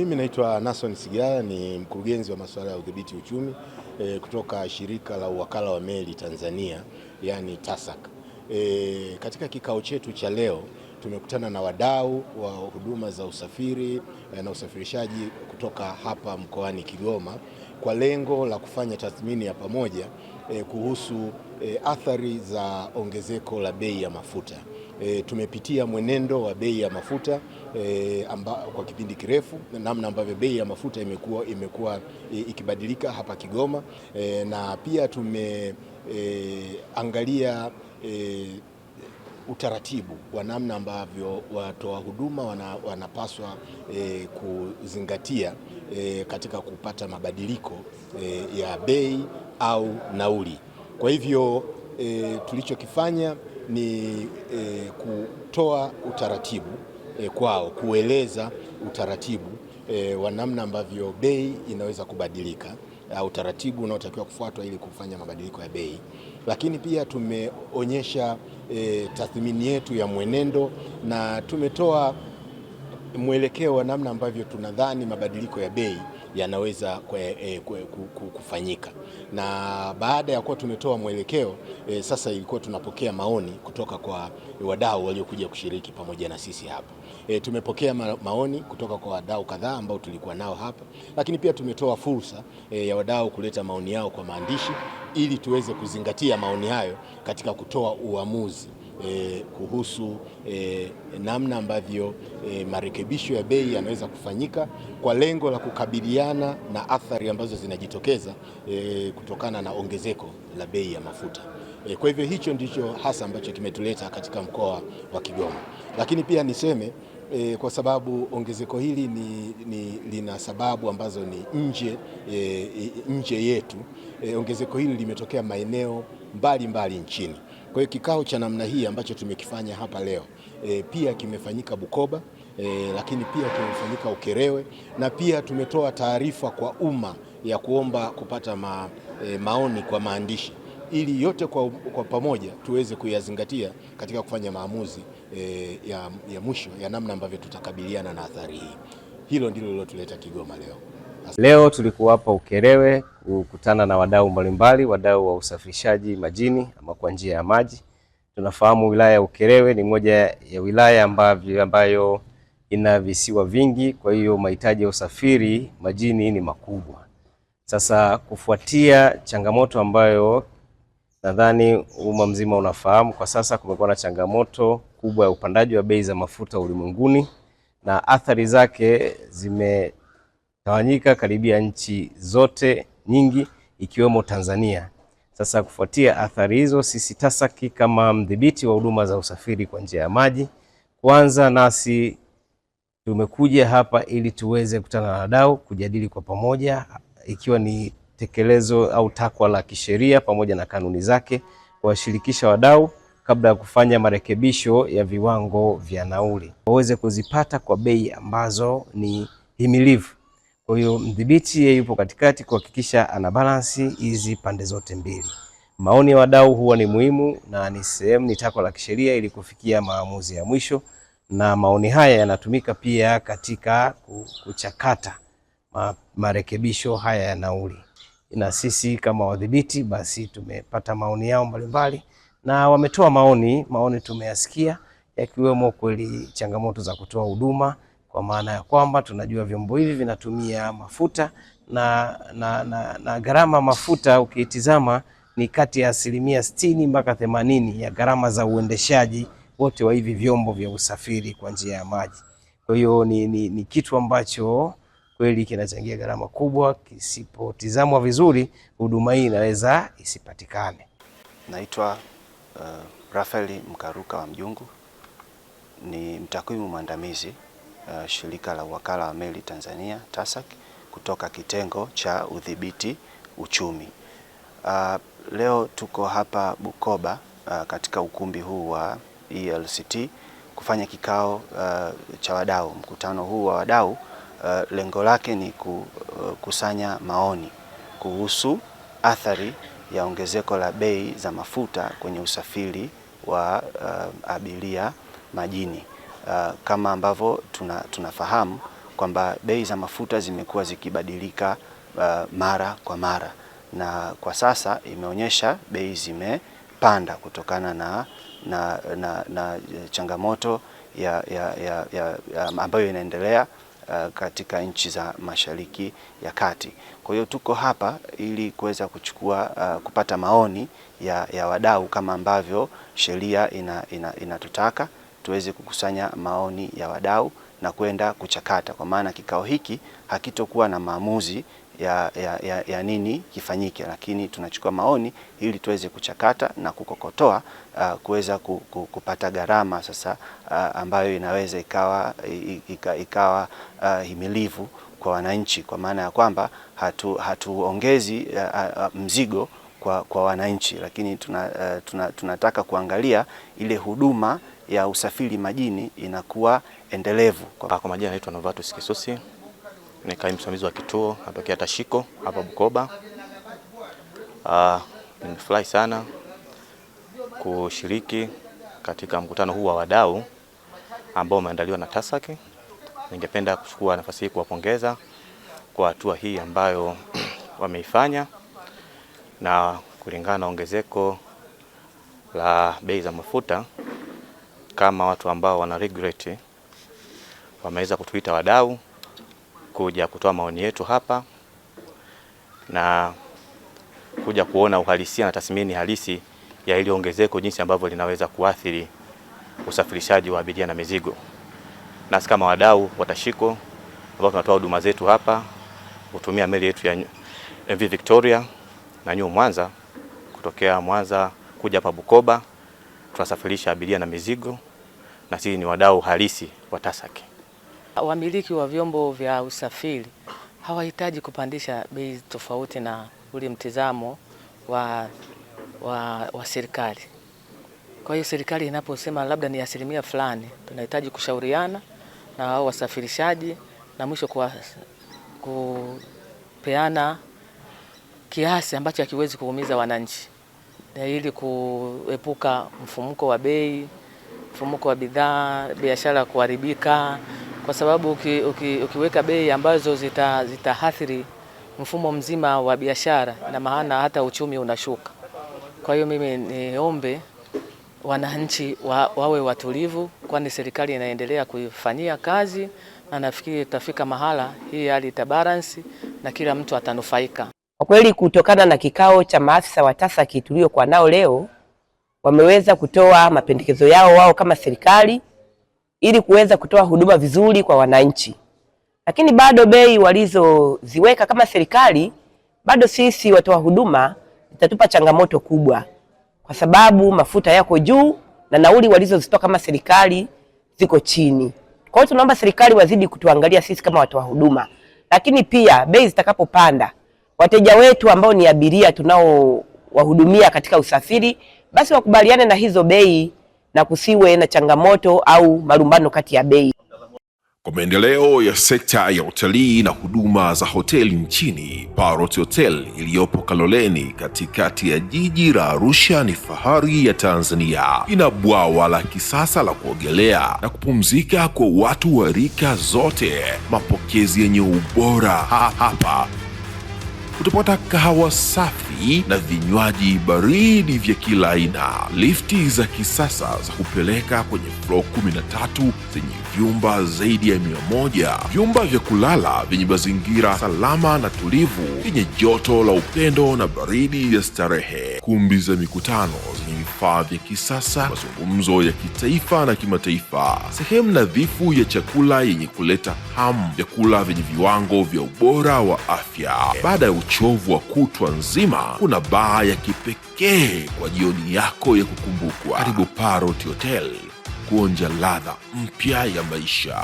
Mimi naitwa Nason Sigala, ni mkurugenzi wa masuala ya udhibiti uchumi kutoka shirika la uwakala wa meli Tanzania, yani TASAC. Katika kikao chetu cha leo tumekutana na wadau wa huduma za usafiri na usafirishaji kutoka hapa mkoani Kigoma kwa lengo la kufanya tathmini ya pamoja kuhusu athari za ongezeko la bei ya mafuta. Tumepitia mwenendo wa bei ya mafuta kwa kipindi kirefu, namna ambavyo bei ya mafuta imekuwa ikibadilika hapa Kigoma, na pia tumeangalia utaratibu wa namna ambavyo watoa huduma wanapaswa kuzingatia katika kupata mabadiliko ya bei au nauli. Kwa hivyo tulichokifanya ni kutoa utaratibu kwao, kueleza utaratibu wa namna ambavyo bei inaweza kubadilika, utaratibu unaotakiwa kufuatwa ili kufanya mabadiliko ya bei. Lakini pia tumeonyesha tathmini yetu ya mwenendo na tumetoa mwelekeo wa namna ambavyo tunadhani mabadiliko ya bei yanaweza kufanyika. Na baada ya kuwa tumetoa mwelekeo, sasa ilikuwa tunapokea maoni kutoka kwa wadau waliokuja kushiriki pamoja na sisi hapa. Tumepokea maoni kutoka kwa wadau kadhaa ambao tulikuwa nao hapa, lakini pia tumetoa fursa ya wadau kuleta maoni yao kwa maandishi ili tuweze kuzingatia maoni hayo katika kutoa uamuzi kuhusu namna ambavyo marekebisho ya bei yanaweza kufanyika kwa lengo la kukabiliana na athari ambazo zinajitokeza kutokana na ongezeko la bei ya mafuta. Kwa hivyo hicho ndicho hasa ambacho kimetuleta katika mkoa wa Kigoma. Lakini pia niseme kwa sababu ongezeko hili lina sababu ambazo ni nje yetu. Ongezeko hili limetokea maeneo mbalimbali nchini. Kwa hiyo kikao cha namna hii ambacho tumekifanya hapa leo pia kimefanyika Bukoba, lakini pia kimefanyika Ukerewe, na pia tumetoa taarifa kwa umma ya kuomba kupata maoni kwa maandishi ili yote kwa pamoja tuweze kuyazingatia katika kufanya maamuzi ya mwisho ya namna ambavyo tutakabiliana na athari hii. Hilo ndilo lilotuleta Kigoma leo. Leo tulikuwa hapa Ukerewe kukutana na wadau mbalimbali, wadau wa usafirishaji majini ama kwa njia ya maji. Tunafahamu wilaya ya Ukerewe ni moja ya wilaya ambayo ina visiwa vingi, kwa hiyo mahitaji ya usafiri majini ni makubwa. Sasa kufuatia changamoto ambayo nadhani umma mzima unafahamu, kwa sasa kumekuwa na changamoto kubwa ya upandaji wa bei za mafuta ulimwenguni na athari zake zimetawanyika karibia nchi zote nyingi ikiwemo Tanzania. Sasa kufuatia athari hizo, sisi TASAC kama mdhibiti wa huduma za usafiri kwa njia ya maji, kwanza nasi tumekuja hapa ili tuweze kukutana na wadau kujadili kwa pamoja, ikiwa ni tekelezo au takwa la kisheria pamoja na kanuni zake, kuwashirikisha wadau kabla ya kufanya marekebisho ya viwango vya nauli waweze kuzipata kwa bei ambazo ni himilivu. Kwa hiyo mdhibiti yeye yupo katikati kuhakikisha ana balance hizi pande zote mbili. Maoni ya wadau huwa ni muhimu na ni takwa la kisheria ili kufikia maamuzi ya mwisho, na maoni haya yanatumika pia katika kuchakata marekebisho haya ya nauli. Na sisi kama wadhibiti basi tumepata maoni yao mbalimbali na wametoa maoni tumeyasikia, yakiwemo kweli changamoto za kutoa huduma, kwa maana ya kwamba tunajua vyombo hivi vinatumia mafuta na gharama mafuta ukitizama ni kati ya 60% mpaka 80% ya gharama za uendeshaji wote wa hivi vyombo vya usafiri kwa njia ya maji. Kwa hiyo ni kitu ambacho kweli kinachangia gharama kubwa, kisipotizamwa vizuri huduma hii inaweza isipatikane. Naitwa Rafael Mkaruka wa Mjungu, ni mtakwimu mwandamizi shirika la uwakala wa meli Tanzania TASAC kutoka kitengo cha udhibiti uchumi. Leo tuko hapa Bukoba katika ukumbi huu wa ELCT kufanya kikao cha wadau. Mkutano huu wa wadau lengo lake ni kukusanya maoni kuhusu athari ya ongezeko la bei za mafuta kwenye usafiri wa abiria majini. Kama ambavyo tunafahamu kwamba bei za mafuta zimekuwa zikibadilika mara kwa mara, na kwa sasa imeonyesha bei zimepanda kutokana na changamoto ambayo inaendelea katika nchi za Mashariki ya Kati. Kwa hiyo tuko hapa ili kuweza kupata maoni ya wadau kama ambavyo sheria inatutaka tuweze kukusanya maoni ya wadau na kwenda kuchakata, kwa maana kikao hiki hakitokuwa na maamuzi ya nini kifanyike, lakini tunachukua maoni ili tuweze kuchakata na kukokotoa kuweza kupata gharama sasa ambayo inaweza ikawa himilivu kwa wananchi, kwa maana ya kwamba hatuongezi mzigo kwa wananchi, lakini tunataka kuangalia ile huduma ya usafiri majini inakuwa endelevu. Kwa majina naitwa Novatus Kisusi, ni kaimu msimamizi wa kituo natokea Tashiko hapa Bukoba. Nimefurahi sana kushiriki katika mkutano huu wa wadau ambao umeandaliwa na TASAC. Ningependa kuchukua nafasi hii kuwapongeza kwa hatua hii ambayo wameifanya, na kulingana na ongezeko la bei za mafuta, kama watu ambao wana regret wameweza kutuita wadau kuja kutoa maoni yetu hapa na kuja kuona uhalisia na tathmini halisi ya ile ongezeko, jinsi ambavyo linaweza kuathiri usafirishaji wa abiria na mizigo. Nasi kama wadau wa Tashiko ambao tunatoa huduma zetu hapa kutumia meli yetu ya MV Victoria na New Mwanza, kutokea Mwanza kuja hapa Bukoba, tunasafirisha abiria na mizigo, na sisi ni wadau halisi wa TASAC. Wamiliki wa vyombo vya usafiri hawahitaji kupandisha bei tofauti na ule mtizamo wa serikali. Kwa hiyo serikali inaposema labda ni asilimia fulani, tunahitaji kushauriana na hao wasafirishaji na mwisho kupeana kiasi ambacho hakiwezi kuumiza wananchi, ili kuepuka mfumuko wa bei, mfumuko wa bidhaa, biashara kuharibika, kwa sababu ukiweka bei ambazo zitaathiri mfumo mzima wa biashara, na maana hata uchumi unashuka. Kwa hiyo mimi niombe wananchi wawe watulivu, kwani serikali inaendelea kuifanyia kazi, na nafikiri itafika mahala hii hali itabalance na kila mtu atanufaika. Kwa kweli, kutokana na kikao cha maafisa wa TASAC tuliokuwa nao leo, wameweza kutoa mapendekezo yao wao kama serikali ili kuweza kutoa huduma vizuri kwa wananchi. Lakini bado bei walizoziweka kama serikali, bado sisi watoa huduma itatupa changamoto kubwa, kwa sababu mafuta yako juu na nauli walizozitoa kama serikali ziko chini. Kwa hiyo tunaomba serikali wazidi kutuangalia sisi kama watoa huduma, lakini pia bei zitakapopanda, wateja wetu ambao ni abiria tunao wahudumia katika usafiri, basi wakubaliane na hizo bei na kusiwe na changamoto au malumbano kati ya bei. Kwa maendeleo ya sekta ya utalii na huduma za hoteli nchini, Parrot Hotel iliyopo Kaloleni katikati ya jiji la Arusha ni fahari ya Tanzania. Ina bwawa la kisasa la kuogelea na kupumzika kwa watu wa rika zote, mapokezi yenye ubora. Hapa utapata kahawa safi na vinywaji baridi vya kila aina, lifti za kisasa za kupeleka kwenye floor 13 zenye vyumba zaidi ya 100, vyumba vya kulala vyenye mazingira salama na tulivu, vyenye joto la upendo na baridi ya starehe, kumbi za mikutano zenye vifaa vya kisasa, mazungumzo ya kitaifa na kimataifa, sehemu nadhifu ya chakula yenye kuleta hamu, vyakula vyenye viwango vya ubora wa afya. Baada ya uchovu wa kutwa nzima, kuna baa ya kipekee kwa jioni yako ya kukumbukwa. Karibu Parrot Hotel kuonja ladha mpya ya maisha.